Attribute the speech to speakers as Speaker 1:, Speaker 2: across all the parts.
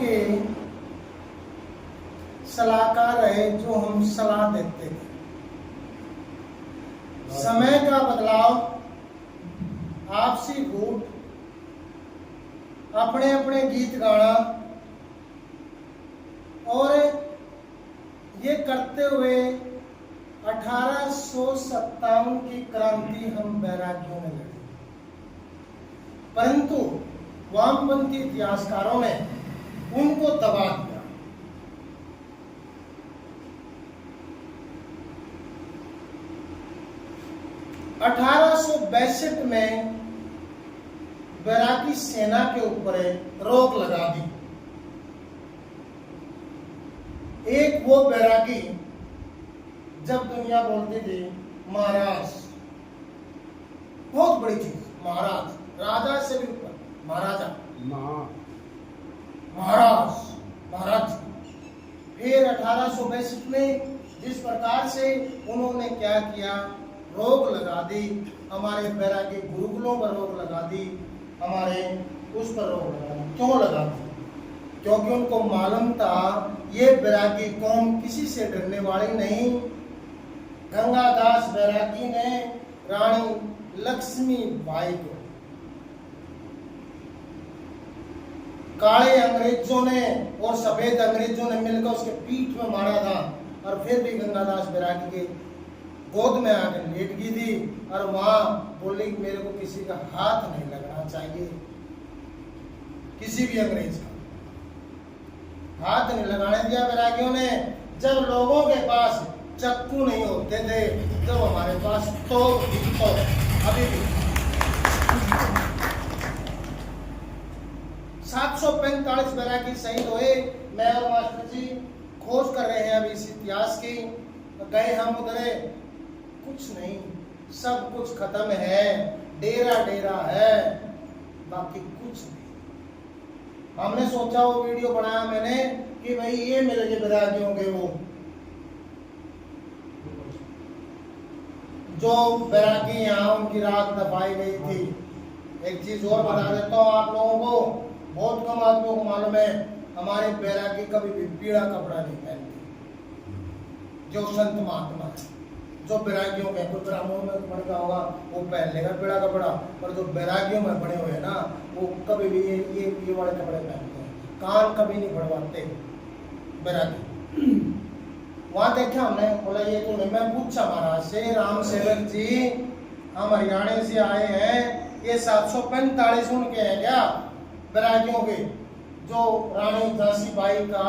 Speaker 1: के सलाहकार रहे जो हम सलाह देते थे। समय का बदलाव, आपसी फूट, अपने अपने गीत गाना और ये करते हुए 1857 की क्रांति हम बैरागियों में लड़ी, परंतु वामपंथी इतिहासकारों ने उनको दबा दिया। 1862 में बैरागी सेना के ऊपर रोक लगा दी। एक वो बैरागी जब दुनिया बोलती थी महाराज, बहुत बड़ी चीज, महाराज, राजा से भी ऊपर, महाराजा, महाराज, महाराज। फिर 1862 में जिस प्रकार से उन्होंने क्या किया, रोक लगा दी, हमारे बैरागी गुरुकुलों पर रोक लगा दी, हमारे उस पर रोक लगा दी। क्यों लगा दी? क्योंकि उनको मालूम था ये बैरागी कौम किसी से डरने वाली नहीं। गंगादास बैरागी ने रानी लक्ष्मीबाई को काले अंग्रेजों ने और सफेद अंग्रेजों ने मिलकर उसके पीठ में मारा था, और फिर भी गंगादास बैरागी के गोद में आकर लेट गई थी और वहां बोली कि मेरे को किसी का हाथ नहीं लगना चाहिए, किसी भी अंग्रेज का हाथ नहीं लगाने दिया बैरागियों ने। जब लोगों के पास चक्कू नहीं होते थे, जब हमारे पास तो अभी भी 745 बैरागी शहीद हुए। मैं और मास्टर जी खोज कर रहे हैं अभी इस इतिहास की। गए हम उधरे, कुछ नहीं, सब कुछ खत्म है, डेरा डेरा है, बाकी कुछ नहीं। हमने सोचा, वो वीडियो बनाया मैंने कि भाई ये मिल गए बैरागियों के, वो जो बैरागी यहाँ उनकी रात दफाई गई थी। एक चीज और बता देता हूँ आप लोगों को, बहुत कम आदमियों को मालूम है, हमारे बैरागी कभी भी पीला कपड़ा नहीं पहनते। जो संत महात्मा है, जो बैरागियों में, कोई ब्राह्मणों में बन गया होगा वो पहन लेगा पीला कपड़ा, पर जो बैरागियों में बने हुए ना, वो कभी भी ये वाले कपड़े पहनते हैं, कान कभी नहीं बढ़वाते बैरागी। वहां देखा हमने, बोला ये तो नहीं। मैं पूछा महाराज से, राम सेवक जी हम हरियाणा से आए हैं, ये 745 उनके हैं क्या बैरागियों के, जो रानी झांसी बाई का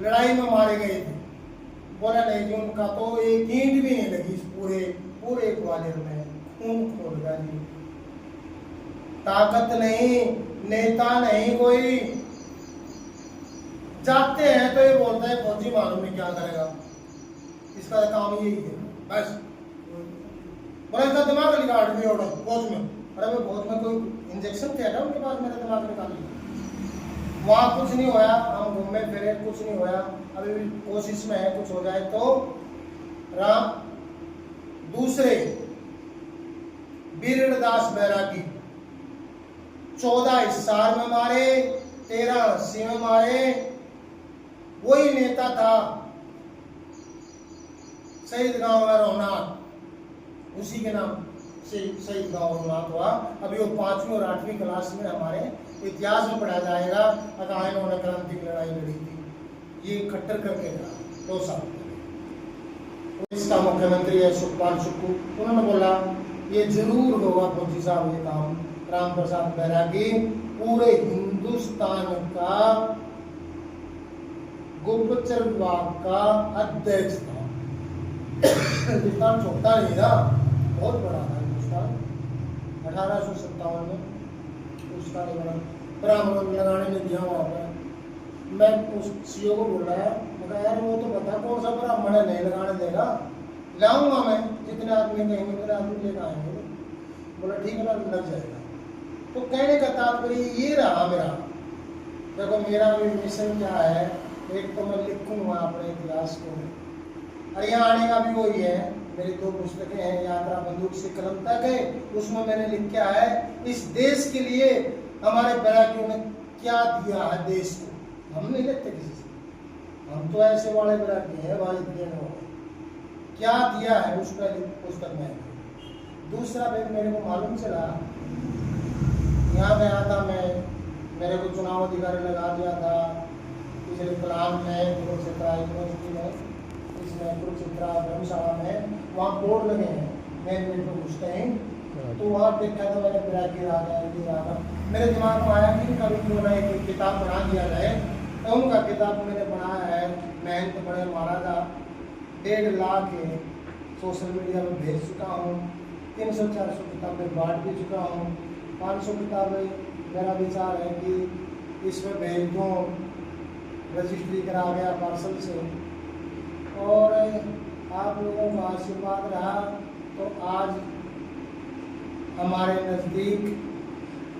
Speaker 1: लड़ाई में मारे गए थे? बोला नहीं जी, उनका तो एक ईंट भी नहीं लगी पूरे ग्वालियर में, खून खोल गया जी। ताकत नहीं, नेता नहीं कोई, जाते हैं तो ये बोलता है फौजी मालूम नहीं क्या करेगा, इसका काम यही है बस। बोला इसका दिमाग निकाल दिया फौज में। अरे भाई फौज में कोई इंजेक्शन थे ना उनके पास, मेरा दिमाग निकाल लिया। वहां कुछ नहीं होया, हम घूमे फिरे, कुछ नहीं होया, अभी भी कोशिश में है कुछ हो जाए तो। राम दूसरे बीरदास बैरागी 14 हिसार में मारे, 13 अस्सी में मारे। वही नेता था शहीद गांव में रोहनाथ, उसी के नाम से शहीद गांव रोहनाथ हुआ। अभी वो 5वीं और 8वीं क्लास में हमारे इतिहास में पढ़ा जाएगा। अगर इन्होंने क्रांति की लड़ाई लड़ी थी, ये खट्टर करके 2 साल। इसका मुख्यमंत्री है सुखपाल सुक्खू, उन्होंने बोला ये जरूर होगा फौजी साहब ये काम। राम प्रसाद बैरागी पूरे हिंदुस्तान का गुप्तचर विभाग का अध्यक्ष था। हिंदुस्तान छोटा नहीं था, बहुत बड़ा था हिंदुस्तान। 1857 में उसका ब्राह्मण लगाने में दिया वहां पर। मैं उस सीओ को बोल रहा है, यार वो तो बता कौन सा ब्राह्मण है नहीं लगाने देगा, लाऊंगा मैं, जितने आदमी कहेंगे उतने आदमी लेकर आएंगे। बोला ठीक है ना, लग जाएगा। तो कहने का तात्पर्य ये रहा मेरा। देखो मेरा भी मिशन क्या है, एक तो मैं लिखूंगा अपने इतिहास को, हरियाणा का भी वही है। मेरी 2 पुस्तकें हैं, यात्रा बंदूक से कलम तक है, उसमें मैंने लिखा है इस देश के लिए हमारे बैरागियों ने क्या दिया है देश को, हम नहीं लेते किसी से, हम तो ऐसे वाले बैरागी हैं भाई देने वाले, क्या दिया है उस पर पुस्तक में। दूसरा भाई मेरे को मालूम चला, यहाँ गया था मैं, मेरे को चुनाव अधिकारी लगा दिया था पिछले प्लान में कुरुक्षेत्र यूनिवर्सिटी में, इसमें कुरुक्षेत्र धर्मशाला में, वहाँ बोर्ड लगे हैं मेन गेट पर घुसते हैं, तो वहाँ देखा था मैंने बैरागी रागा, मेरे दिमाग में आया कि कभी क्यों ना एक किताब बना दिया जाए। तो उनका किताब मैंने बनाया है, मेहनत बड़े मारा था, 1.5 लाख सोशल मीडिया में भेज चुका हूँ, 300-400 किताबें बांट भी चुका हूँ, 500 किताबें मेरा विचार है कि इसमें भेज दूँ, रजिस्ट्री करा गया पार्सल से, और आप लोगों का आशीर्वाद रहा तो आज हमारे नज़दीक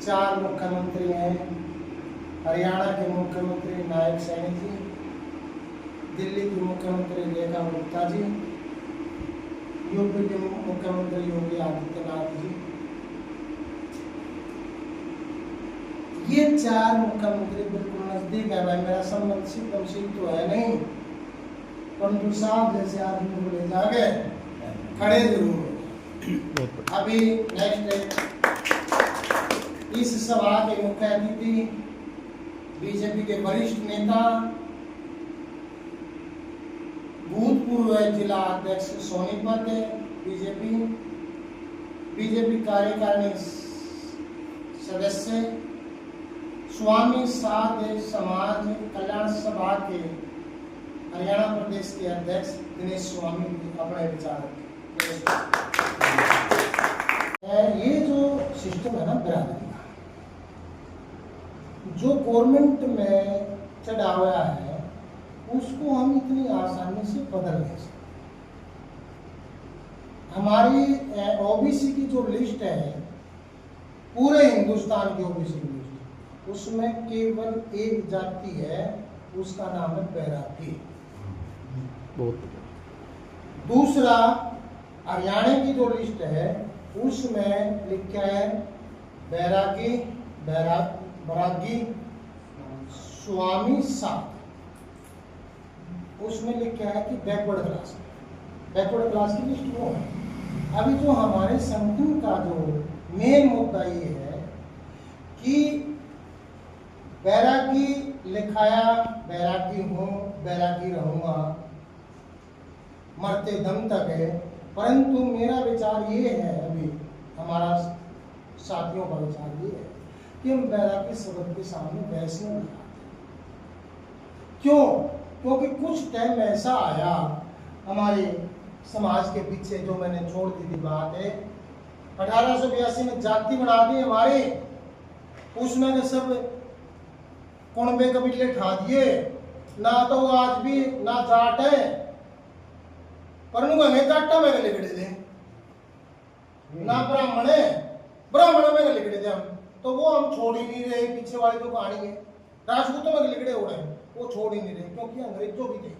Speaker 1: 4 मुख्यमंत्री हैं। हरियाणा के मुख्यमंत्री नायक सैनी जी, दिल्ली के मुख्यमंत्री रेखा गुप्ता जी, यूपी के मुख्यमंत्री योगी आदित्यनाथ जी, ये 4 मुख्यमंत्री बिल्कुल नजदीक है भाई, मेरा संबंध सिर्फ तो है नहीं, परंतु साहब जैसे आदमी को ले जाके खड़े जरूर। अभी नेक्स्ट इस सभा के मुख्य अतिथि बीजेपी के वरिष्ठ नेता, भूतपूर्व जिला अध्यक्ष सोनीपत बीजेपी कार्यकारिणी सदस्य, स्वामी साध समाज कल्याण सभा के हरियाणा प्रदेश के अध्यक्ष दिनेश स्वामी अपने विचार। ये जो सिस्टम है ना बिरादरी का, जो गवर्नमेंट में चढ़ा हुआ है, उसको हम इतनी आसानी से बदल नहीं सकते। हमारी ओबीसी की जो लिस्ट है, पूरे हिंदुस्तान की ओबीसी की लिस्ट, उसमें केवल एक जाति है, उसका नाम है बैरागी। दूसरा हरियाणा की जो लिस्ट है उसमें लिखा है बैरागी स्वामी साध, उसमें लिखा है कि बैकवर्ड क्लास की लिस्ट वो है। अभी जो हमारे संगठन का जो मेन मुद्दा ये है कि बैरागी लिखाया, बैरागी हूँ, बैरागी रहूंगा मरते दम तक है, परंतु मेरा विचार ये है, अभी हमारा साथियों का विचार ये है कि हम बैरागी शब्द के सामने बहस नहीं दिखाते। क्यों? क्योंकि कुछ टाइम ऐसा आया हमारे समाज के पीछे, जो मैंने छोड़ दी थी बात है, 1882 में जाति बना दी हमारे, उसमें तो सब कुणबे कबीले ठा दिए, ना तो आज भी ना जाट है, पर उनको हमें जाटा में लिखड़े थे, ना ब्राह्मण है, ब्राह्मण में लिखड़े थे हम, तो वो हम छोड़ ही नहीं रहे। पीछे वाली जो कहानी है, राजपूतों में लिखड़े हो रहे हैं, वो छोड़ ही नहीं रहे, क्योंकि अंग्रेजों भी थे।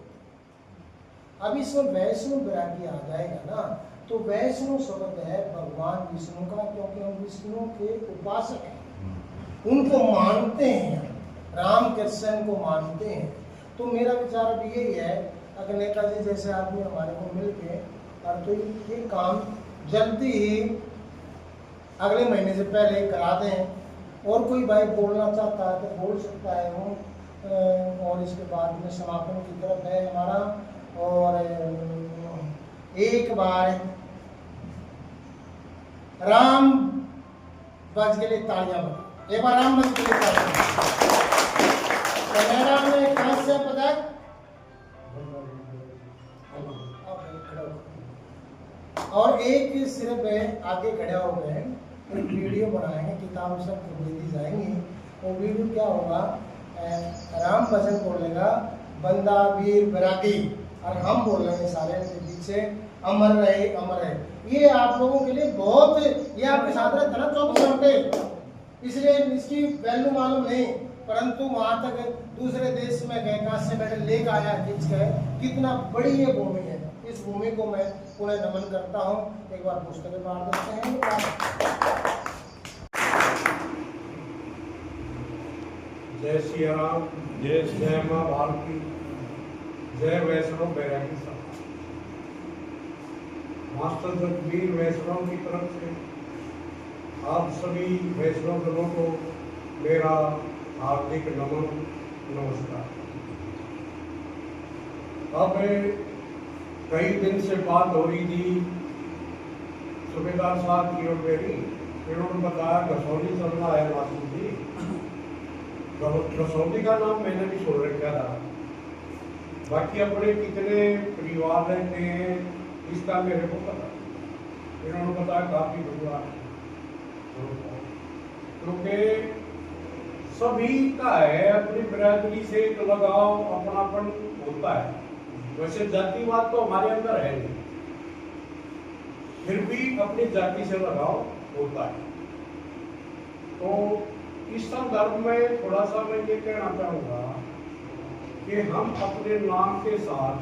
Speaker 1: अब इसमें वैष्णव बैरागी आ जाएगा ना, तो वैष्णव शब्द है भगवान विष्णु का, क्योंकि हम विष्णु के उपासक हैं, उनको मानते हैं, राम कृष्ण को मानते हैं। तो मेरा विचार अब यही है, अगर नेताजी जैसे आदमी हमारे को मिल के और तो ये काम जल्दी ही अगले महीने से पहले करा दें, और कोई भाई बोलना चाहता है तो बोल सकता है वो, और इसके बाद में समापन की तरफ है हमारा। और एक बार राम बज के लिए तालियां बजा, एक बार राम बज के लिए तालियां। कनाडा में कहाँ से पता है? और एक सिर्फ आगे खड़े हो गए, एक वीडियो बनाएंगे, किताब सब दे दी जाएंगी। वो वीडियो क्या होगा, राम भजन बोलेगा बंदा वीर बैरागी, और हम बोल रहे हैं सारे के पीछे अमर रहे अमर रहे। ये आप लोगों के लिए बहुत, ये आपके साथ रहता ना 24 घंटे, इसलिए इसकी वैल्यू मालूम नहीं, परंतु वहां तक दूसरे देश में गए, कांस्य मेडल लेकर आया खींच गए, कितना बड़ी ये भूमि है। इस भूमि को मैं पुनः नमन करता हूँ। एक बार पुस्तकें बांट देते हैं।
Speaker 2: जय सिया राम, जय माँ भारती, जय वैष्णव बैरागी सभा। मास्टर जगवीर वैष्णव की तरफ से आप सभी वैष्णव जनों को मेरा हार्दिक नमन, नमस्कार। अब कई दिन से बात हो रही थी सूबेदार साहब की और मेरी, इन्होंने बताया गसौली चलना है मास्टर जी। गसौली का नाम मैंने भी सुन रखा था, बाकी अपने कितने परिवार रहते हैं इसका मेरे को पता। इन्होंने बताया काफी बढ़िया, क्योंकि सभी का है अपनी बिरादरी से एक लगाव, अपनापन होता है। वैसे जातिवाद तो हमारे अंदर है नहीं, फिर भी अपनी जाति से लगाव होता है। तो इस संदर्भ में थोड़ा सा मैं ये कहना चाहूँगा कि हम अपने नाम के साथ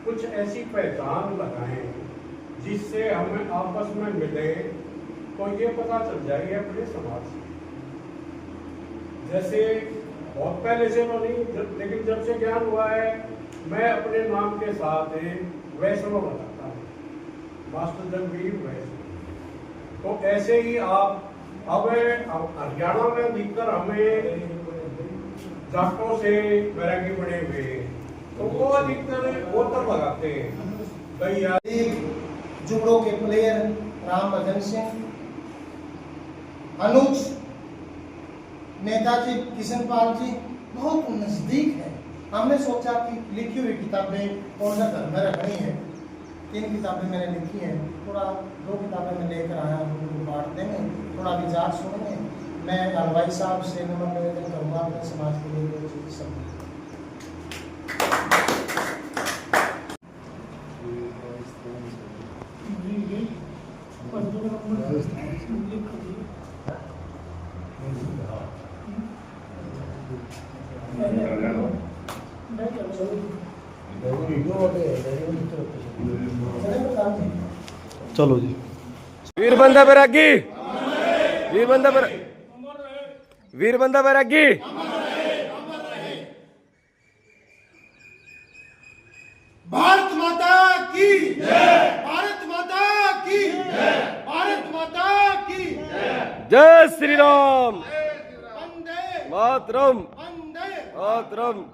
Speaker 2: कुछ ऐसी पहचान लगाएं जिससे हमें आपस में मिले तो ये पता चल जाएगी अपने समाज से। जैसे बहुत पहले से तो नहीं, लेकिन जब से ज्ञान हुआ है मैं अपने नाम के साथ वैष्णव लगाता हूँ, मास्टर जगवीर वैष्णव। तो ऐसे ही आप अब हरियाणा में अधिकतर हमें जाटों से बैरागी बने हुए, तो वो अधिकतर वो तब लगाते हैं। कई
Speaker 1: जुगड़ों के प्लेयर राम भजन सिंह, अनुज, नेताजी किशन पाल जी बहुत नजदीक है। हमने सोचा कि लिखी हुई किताबें कौन सा घर में रखनी है, 3 किताबें मैंने लिखी हैं, थोड़ा 2 किताबें मैं लेकर आया हूँ, उनको बांट देंगे, थोड़ा विचार सुनेंगे। मैं हलवाई साहब से नम्र निवेदन करूँगा अपने समाज के लिए वो चीज़ सब।
Speaker 3: चलो जी। वीरबंदा बैरागी, वीरबंदा बैरागी।
Speaker 1: भारत माता की जय, भारत माता की जय, भारत माता की जय।
Speaker 3: जय श्री राम।
Speaker 1: वंदे
Speaker 3: मातरम,
Speaker 1: वंदे
Speaker 3: मातरम।